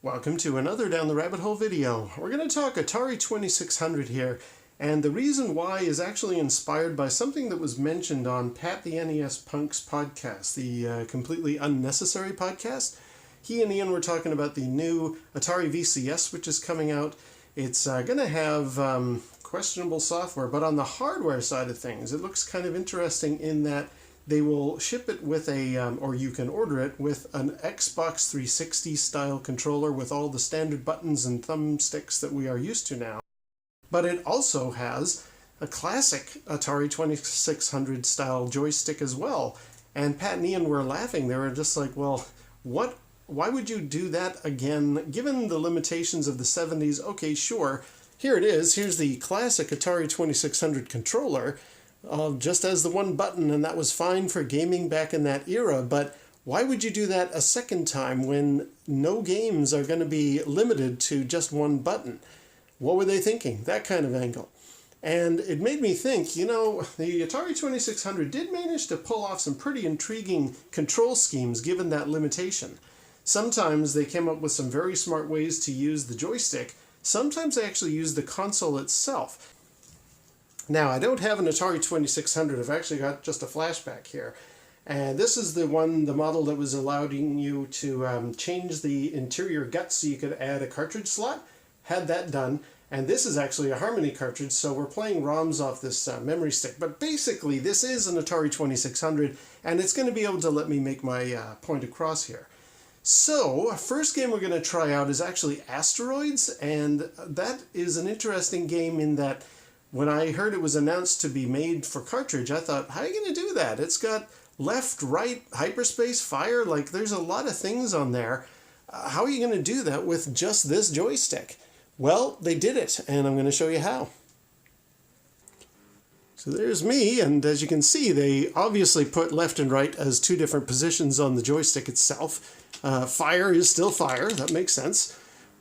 Welcome to another Down the Rabbit Hole video. We're going to talk Atari 2600 here, and the reason why is actually inspired by something that was mentioned on Pat the NES Punk's podcast, the Completely Unnecessary podcast. He and Ian were talking about the new Atari VCS, which is coming out. It's going to have questionable software, but on the hardware side of things, it looks kind of interesting in that they will ship it with a, or you can order it with an Xbox 360 style controller with all the standard buttons and thumbsticks that we are used to now. But it also has a classic Atari 2600 style joystick as well. And Pat and Ian were laughing. They were just like, well, why would you do that again? Given the limitations of the 70s, okay, sure. Here it is. Here's the classic Atari 2600 controller. Just as the one button, and that was fine for gaming back in that era, but why would you do that a second time when no games are going to be limited to just one button? What were they thinking? That kind of angle. And it made me think, you know, the Atari 2600 did manage to pull off some pretty intriguing control schemes given that limitation. Sometimes they came up with some very smart ways to use the joystick. Sometimes they actually used the console itself. Now, I don't have an Atari 2600. I've actually got just a flashback here. And this is the model that was allowing you to change the interior guts so you could add a cartridge slot. Had that done. And this is actually a Harmony cartridge, so we're playing ROMs off this memory stick. But basically, this is an Atari 2600, and it's going to be able to let me make my point across here. So, first game we're going to try out is actually Asteroids, and that is an interesting game in that when I heard it was announced to be made for cartridge, I thought, how are you going to do that? It's got left, right, hyperspace, fire, like there's a lot of things on there. How are you going to do that with just this joystick? Well, they did it, and I'm going to show you how. So there's me, and as you can see, they obviously put left and right as two different positions on the joystick itself. Fire is still fire, that makes sense.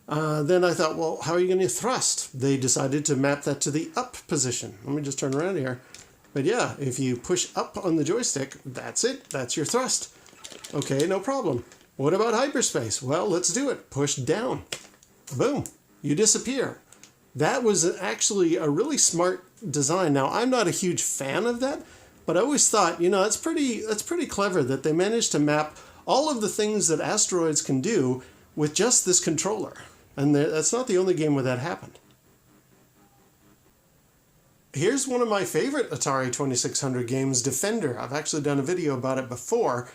Then I thought, well, how are you going to thrust? They decided to map that to the up position. Let me just turn around here. But yeah, if you push up on the joystick, that's it. That's your thrust. Okay, no problem. What about hyperspace? Well, let's do it. Push down. Boom. You disappear. That was actually a really smart design. Now, I'm not a huge fan of that, but I always thought, you know, that's pretty clever that they managed to map all of the things that Asteroids can do with just this controller. And that's not the only game where that happened. Here's one of my favorite Atari 2600 games, Defender. I've actually done a video about it before.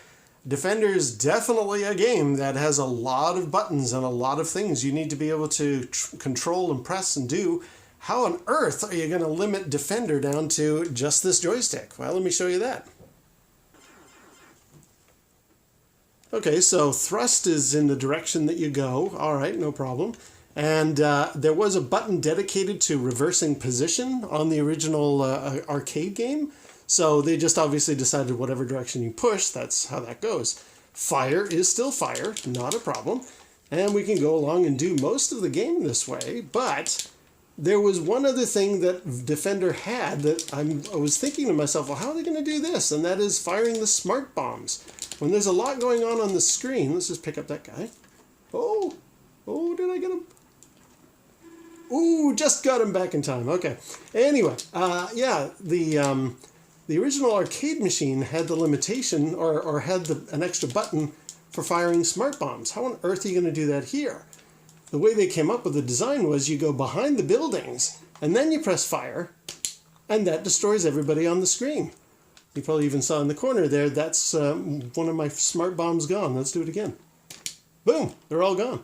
Defender is definitely a game that has a lot of buttons and a lot of things you need to be able to control and press and do. How on earth are you going to limit Defender down to just this joystick? Well, let me show you that. Okay, so thrust is in the direction that you go. All right, no problem. And there was a button dedicated to reversing position on the original arcade game. So they just obviously decided whatever direction you push, that's how that goes. Fire is still fire, not a problem. And we can go along and do most of the game this way. But there was one other thing that Defender had that I was thinking to myself, well, how are they going to do this? And that is firing the smart bombs. When there's a lot going on the screen, let's just pick up that guy. Oh, did I get him? Ooh, just got him back in time. Okay. Anyway, yeah, the original arcade machine had the limitation or had an extra button for firing smart bombs. How on earth are you going to do that here? The way they came up with the design was you go behind the buildings and then you press fire and that destroys everybody on the screen. You probably even saw in the corner there, that's one of my smart bombs gone. Let's do it again. Boom, they're all gone.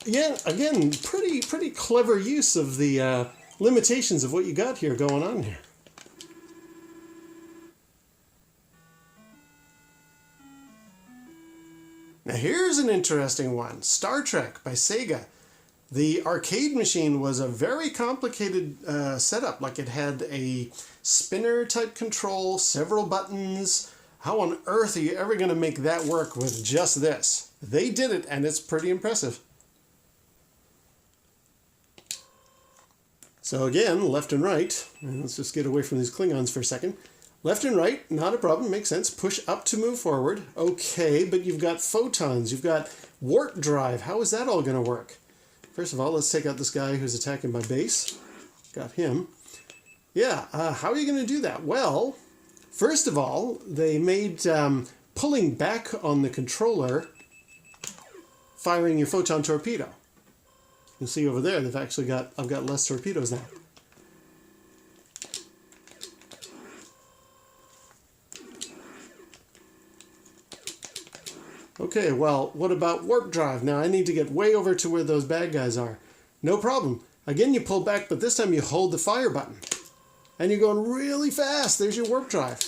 Yeah, again, pretty clever use of the limitations of what you got here going on here. Now here's an interesting one, Star Trek by Sega. The arcade machine was a very complicated setup, like it had a spinner type control, several buttons. How on earth are you ever going to make that work with just this? They did it, and it's pretty impressive. So again, left and right, and let's just get away from these Klingons for a second. Left and right, not a problem, makes sense. Push up to move forward. Okay, but you've got photons, you've got warp drive. How is that all going to work? First of all, let's take out this guy who's attacking my base. Got him. Yeah, how are you going to do that? Well, first of all, they made pulling back on the controller firing your photon torpedo. You can see over there, I've got less torpedoes now. Okay, well, what about warp drive? Now I need to get way over to where those bad guys are. No problem. Again, you pull back, but this time you hold the fire button. And you're going really fast. There's your warp drive.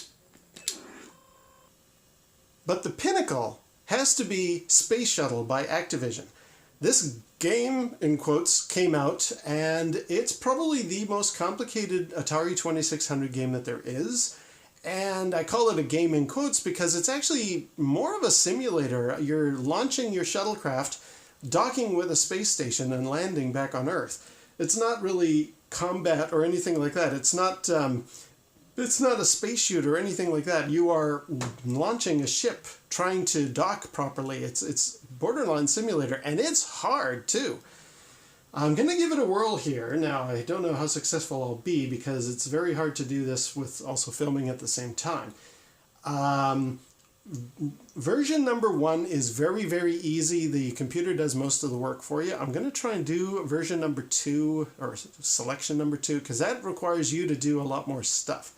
But the pinnacle has to be Space Shuttle by Activision. This game, in quotes, came out, and it's probably the most complicated Atari 2600 game that there is. And I call it a game in quotes because it's actually more of a simulator. You're launching your shuttlecraft, docking with a space station, and landing back on Earth. It's not really combat or anything like that. It's not a space shoot or anything like that. You are launching a ship, trying to dock properly. It's borderline simulator, and it's hard too. I'm going to give it a whirl here. Now, I don't know how successful I'll be because it's very hard to do this with also filming at the same time. Version number 1 is very, very easy. The computer does most of the work for you. I'm going to try and do version number 2, or selection number 2, because that requires you to do a lot more stuff.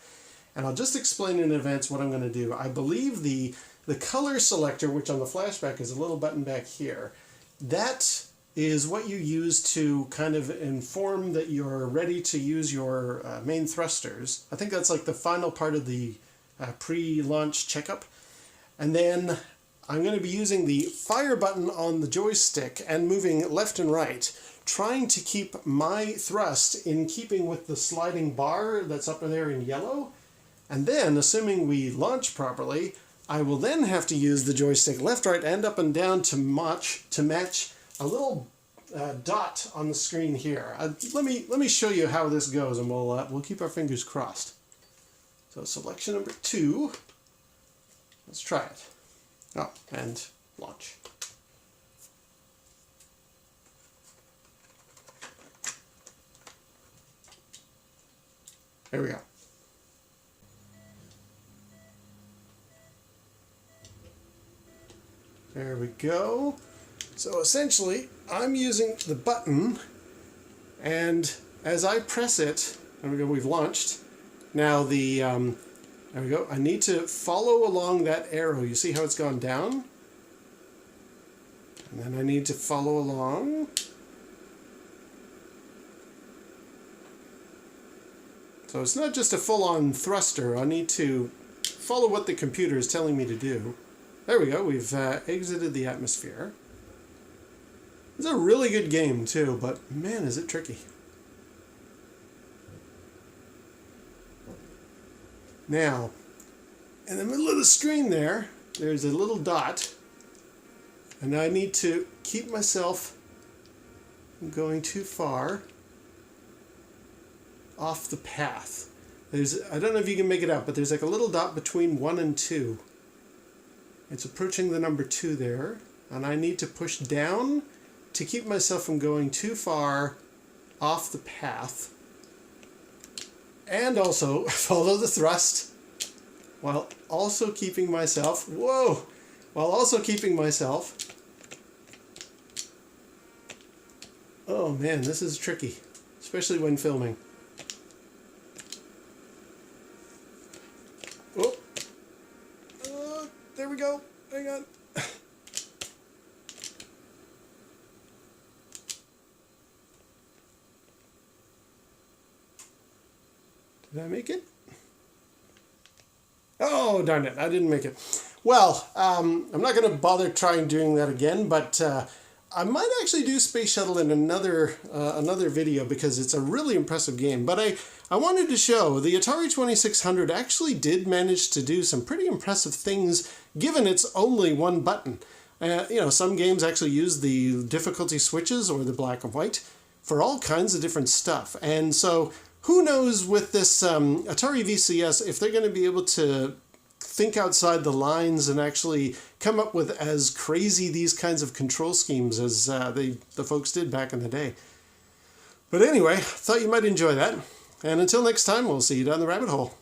And I'll just explain in advance what I'm going to do. I believe the color selector, which on the flashback is a little button back here, that is what you use to kind of inform that you're ready to use your main thrusters. I think that's like the final part of the pre-launch checkup. And then I'm going to be using the fire button on the joystick and moving left and right, trying to keep my thrust in keeping with the sliding bar that's up there in yellow. And then, assuming we launch properly, I will then have to use the joystick left, right, and up and down to match a little dot on the screen here. Let me show you how this goes, and we'll keep our fingers crossed. So selection number 2. Let's try it. Oh, and launch. There we go. There we go. So essentially, I'm using the button, and as I press it, there we go, we've launched. Now there we go, I need to follow along that arrow. You see how it's gone down? And then I need to follow along. So it's not just a full-on thruster. I need to follow what the computer is telling me to do. There we go, we've exited the atmosphere. It's a really good game too, but man, is it tricky. Now, in the middle of the screen there's a little dot, and I need to keep myself from going too far off the path. I don't know if you can make it out, but there's like a little dot between 1 and 2. It's approaching the number 2 there, and I need to push down to keep myself from going too far off the path, and also follow the thrust while also keeping myself, oh man, this is tricky, especially when filming. There we go, hang on. Did I make it? Oh, darn it, I didn't make it. Well, I'm not going to bother trying doing that again, but I might actually do Space Shuttle in another video because it's a really impressive game. But I wanted to show the Atari 2600 actually did manage to do some pretty impressive things given it's only one button. Some games actually use the difficulty switches or the black and white for all kinds of different stuff. And so who knows with this Atari VCS if they're going to be able to think outside the lines and actually come up with as crazy these kinds of control schemes as the folks did back in the day. But anyway, thought you might enjoy that. And until next time, we'll see you down the rabbit hole.